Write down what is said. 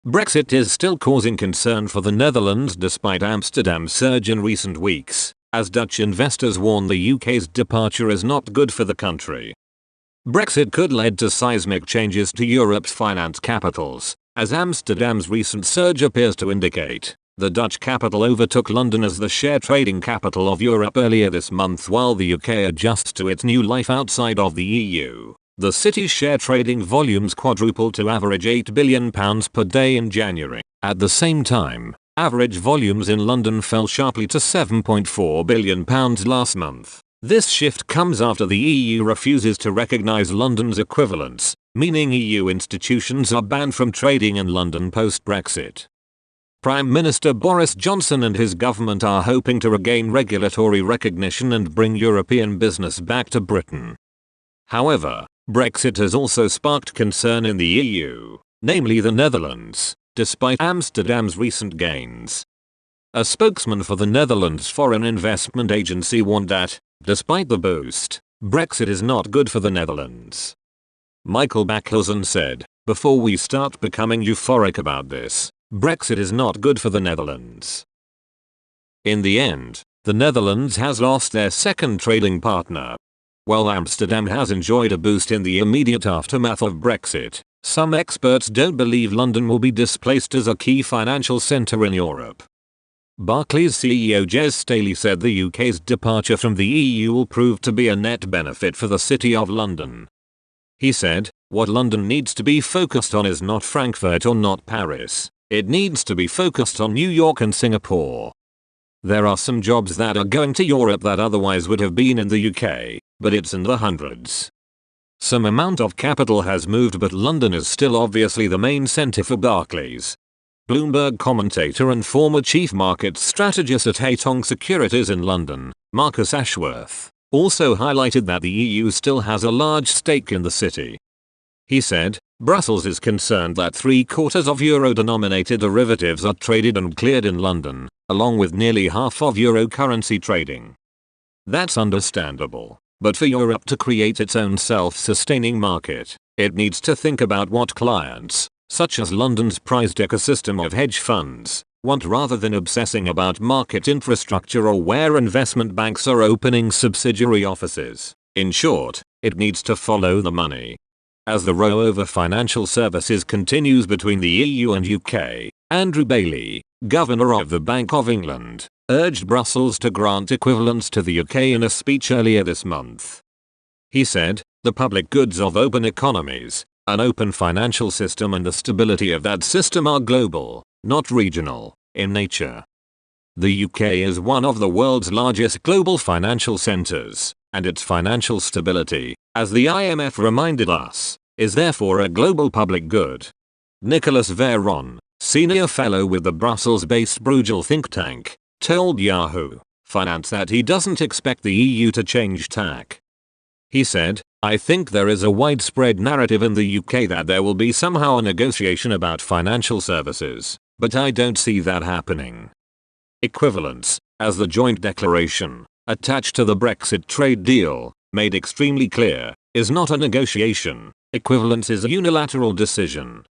Brexit is still causing concern for the Netherlands despite Amsterdam's surge in recent weeks, as Dutch investors warn the UK's departure is not good for the country. Brexit could lead to seismic changes to Europe's finance capitals, as Amsterdam's recent surge appears to indicate. The Dutch capital overtook London as the share trading capital of Europe earlier this month while the UK adjusts to its new life outside of the EU. The city's share trading volumes quadrupled to average £8 billion per day in January. At the same time, average volumes in London fell sharply to £7.4 billion last month. This shift comes after the EU refuses to recognise London's equivalence, meaning EU institutions are banned from trading in London post-Brexit. Prime Minister Boris Johnson and his government are hoping to regain regulatory recognition and bring European business back to Britain. However, Brexit has also sparked concern in the EU, namely the Netherlands, despite Amsterdam's recent gains. A spokesman for the Netherlands Foreign Investment Agency warned that, despite the boost, Brexit is not good for the Netherlands. Michael Backhuizen said, "Before we start becoming euphoric about this, Brexit is not good for the Netherlands." In the end, the Netherlands has lost their second trading partner. While Amsterdam has enjoyed a boost in the immediate aftermath of Brexit, some experts don't believe London will be displaced as a key financial centre in Europe. Barclays CEO Jez Staley said the UK's departure from the EU will prove to be a net benefit for the City of London. He said, "What London needs to be focused on is not Frankfurt or not Paris. It needs to be focused on New York and Singapore. There are some jobs that are going to Europe that otherwise would have been in the UK, but it's in the hundreds. Some amount of capital has moved, but London is still obviously the main centre for Barclays." Bloomberg commentator and former chief markets strategist at Haitong Securities in London, Marcus Ashworth, also highlighted that the EU still has a large stake in the city. He said, "Brussels is concerned that 3/4 of euro-denominated derivatives are traded and cleared in London, along with nearly half of euro currency trading. That's understandable, but for Europe to create its own self-sustaining market, it needs to think about what clients, such as London's prized ecosystem of hedge funds, want rather than obsessing about market infrastructure or where investment banks are opening subsidiary offices. In short, it needs to follow the money." As the row over financial services continues between the EU and UK, Andrew Bailey, Governor of the Bank of England, urged Brussels to grant equivalence to the UK in a speech earlier this month. He said, "The public goods of open economies, an open financial system and the stability of that system are global, not regional, in nature. The UK is one of the world's largest global financial centres, and its financial stability, as the IMF reminded us, is therefore a global public good." Nicholas Veron, senior fellow with the Brussels-based Bruegel think tank, told Yahoo Finance that he doesn't expect the EU to change tack. He said, "I think there is a widespread narrative in the UK that there will be somehow a negotiation about financial services, but I don't see that happening. Equivalence, as the joint declaration, attached to the Brexit trade deal, made extremely clear, is not a negotiation. Equivalence is a unilateral decision,